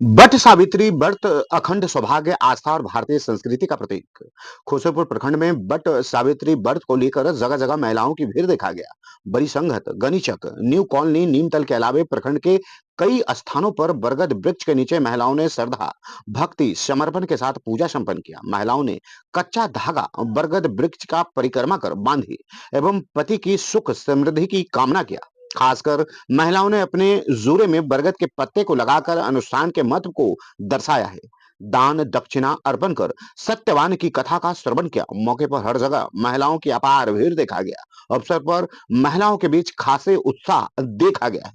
But Savitri व्रत अखंड सौभाग्य, आस्था और भारतीय संस्कृति का प्रतीक। खुसरपुर प्रखंड में बट सावित्री व्रत को लेकर जगह-जगह महिलाओं की भीड़ देखा गया। बड़ी संगत, गनीचक, न्यू कॉलोनी, नीमतल के अलावे प्रखंड के कई स्थानों पर बरगद वृक्ष के नीचे महिलाओं ने श्रद्धा, भक्ति, समर्पण के साथ पूजा संपन्न किया। महिलाओं ने कच्चा धागा बरगद वृक्ष का परिक्रमा कर बांधी एवं पति की सुख समृद्धि की कामना किया। खासकर महिलाओं ने अपने जूरे में बरगद के पत्ते को लगाकर अनुष्ठान के महत्व को दर्शाया है। दान दक्षिणा अर्पण कर सत्यवान की कथा का श्रवण किया। मौके पर हर जगह महिलाओं की अपार भीड़ देखा गया। अवसर पर महिलाओं के बीच खासे उत्साह देखा गया है।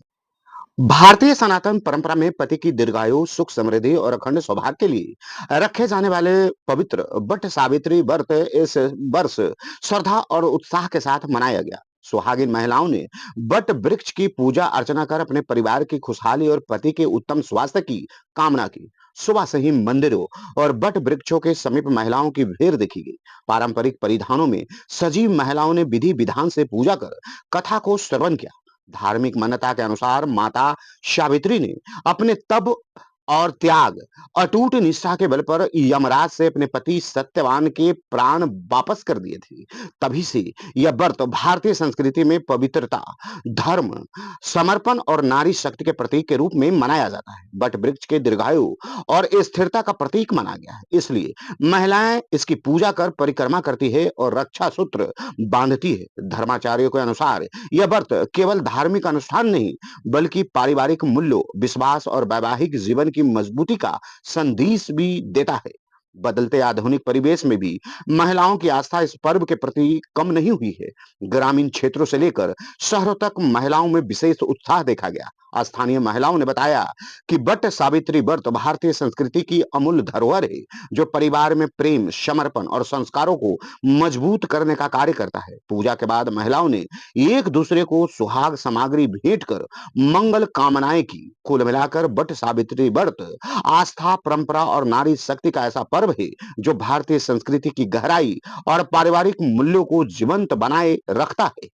भारतीय सनातन परंपरा में पति की दीर्घायु, सुख समृद्धि और अखंड सौभाग्य के लिए रखे जाने वाले पवित्र बट सावित्री व्रत इस वर्ष श्रद्धा और उत्साह के साथ मनाया गया। सुहागिन महिलाओं ने बट वृक्ष की पूजा अर्चना कर अपने परिवार की खुशहाली और पति के उत्तम स्वास्थ्य की कामना की। सुबह से ही मंदिरों और बट वृक्षों के समीप महिलाओं की भीड़ देखी गई। पारंपरिक परिधानों में सजी महिलाओं ने विधि विधान से पूजा कर कथा को श्रवण किया। धार्मिक मान्यता के अनुसार माता सावित्री ने अपने तप और त्याग, अटूट निष्ठा के बल पर यमराज से अपने पति सत्यवान के प्राण वापस कर दिए थे। तभी से यह व्रत भारतीय संस्कृति में पवित्रता, धर्म, समर्पण और नारी शक्ति के प्रतीक के रूप में मनाया जाता है। बट वृक्ष के दीर्घायु और स्थिरता का प्रतीक माना गया है, इसलिए महिलाएं इसकी पूजा कर परिक्रमा करती है और रक्षा सूत्र बांधती है। धर्माचार्यों के अनुसार यह व्रत केवल धार्मिक अनुष्ठान नहीं, बल्कि पारिवारिक मूल्यों, विश्वास और वैवाहिक जीवन की मजबूती का संदेश भी देता है। बदलते आधुनिक परिवेश में भी महिलाओं की आस्था इस पर्व के प्रति कम नहीं हुई है। ग्रामीण क्षेत्रों से लेकर शहरों तक महिलाओं में विशेष उत्साह देखा गया। स्थानीय महिलाओं ने बताया कि बट सावित्री व्रत भारतीय संस्कृति की अमूल्य धरोहर है, जो परिवार में प्रेम, समर्पण और संस्कारों को मजबूत करने का कार्य करता है। पूजा के बाद महिलाओं ने एक दूसरे को सुहाग सामग्री भेंट कर मंगल कामनाएं की। कुल मिलाकर बट सावित्री व्रत आस्था, परंपरा और नारी शक्ति का ऐसा पर्व है, जो भारतीय संस्कृति की गहराई और पारिवारिक मूल्यों को जीवंत बनाए रखता है।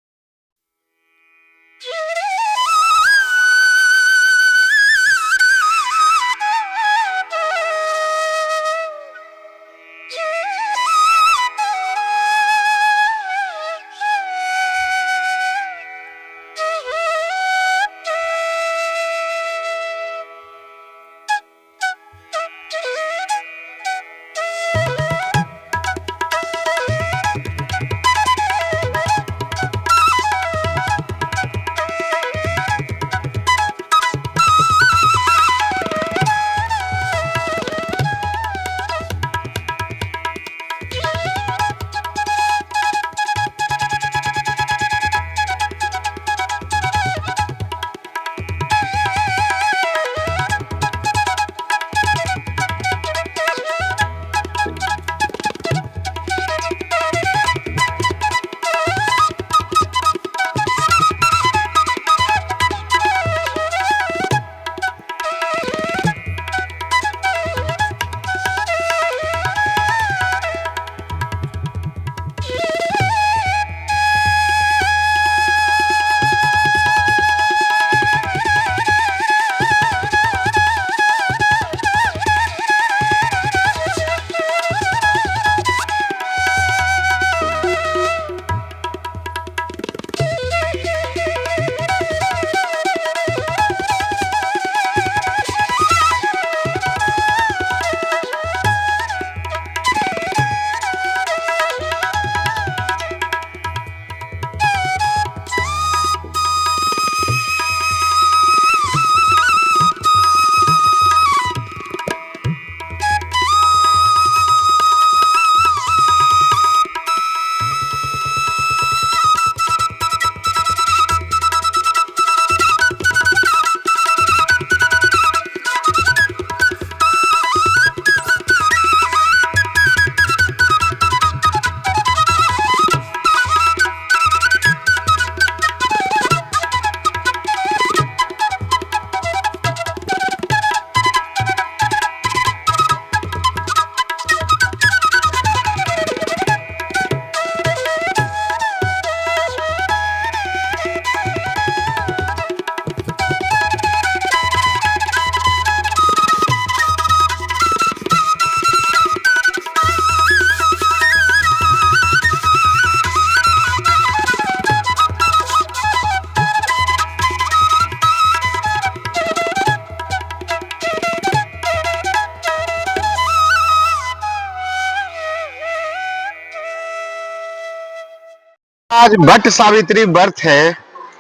आज वट सावित्री व्रत है,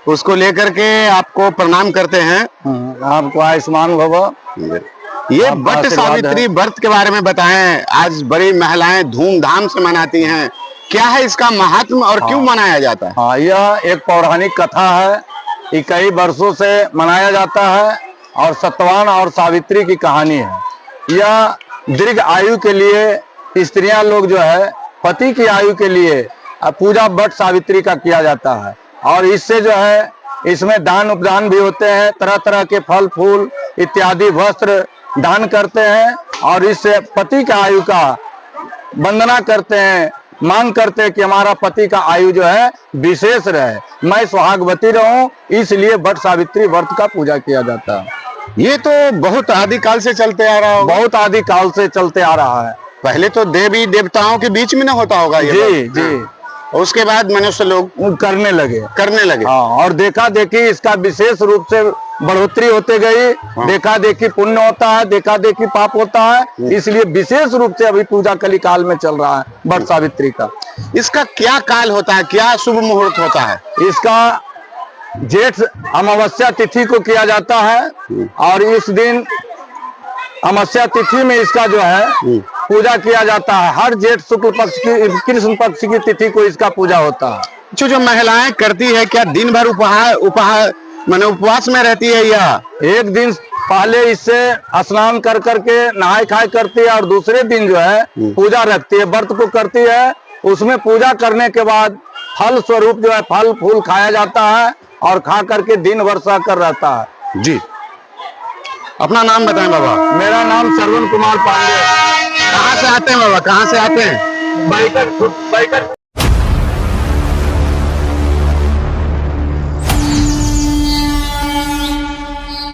उसको लेकर के आपको प्रणाम करते हैं। आपको आयुष्मान भव। ये वट सावित्री व्रत के बारे में बताएं। आज बड़ी महिलाएं धूमधाम से मनाती हैं, क्या है इसका महात्म और क्यों मनाया जाता है? हाँ, यह एक पौराणिक कथा है। ये कई वर्षों से मनाया जाता है और सत्यवान और सावित्री की कहानी है। यह दीर्घ आयु के लिए स्त्रियां लोग जो है पति की आयु के लिए पूजा वट सावित्री का किया जाता है। और इससे जो है इसमें दान उपदान भी होते हैं, तरह तरह के फल फूल इत्यादि वस्त्र दान करते हैं और इससे पति का आयु का वंदना करते हैं, मांग करते हैं कि हमारा पति का आयु जो है विशेष रहे, मैं सुहागवती रहूं, इसलिए वट सावित्री व्रत का पूजा किया जाता है। ये तो बहुत आदिकाल से चलते आ रहा होगा। बहुत आदिकाल से चलते आ रहा है। पहले तो देवी देवताओं के बीच में ना होता होगा ये? जी जी। उसके बाद मनुष्य लोग करने लगे। हाँ, और देखा देखी इसका विशेष रूप से बढ़ोतरी होते गई। हाँ। देखा देखी पुण्य होता है, देखा देखी पाप होता है, इसलिए विशेष रूप से अभी पूजा कली काल में चल रहा है वट सावित्री का। इसका क्या काल होता है, क्या शुभ मुहूर्त होता है? इसका जेठ अमावस्या तिथि को किया जाता है और इस दिन अमावस्या तिथि में इसका जो है पूजा किया जाता है। हर जेठ शुक्ल पक्ष की कृष्ण पक्ष की तिथि को इसका पूजा होता है। जो महिलाएं करती है, क्या दिन भर उपवास में रहती है या एक दिन पहले इससे स्नान कर करके नहाय खाए करती है और दूसरे दिन जो है पूजा रखती है, व्रत को करती है। उसमें पूजा करने के बाद फल स्वरूप जो है फल फूल खाया जाता है और खा करके दिन भर सहकर रहता है। जी, अपना नाम बताएं बाबा। मेरा नाम श्रवण कुमार पांडे। कहाँ से आते हैं बाबा, कहाँ से आते हैं? बैकर।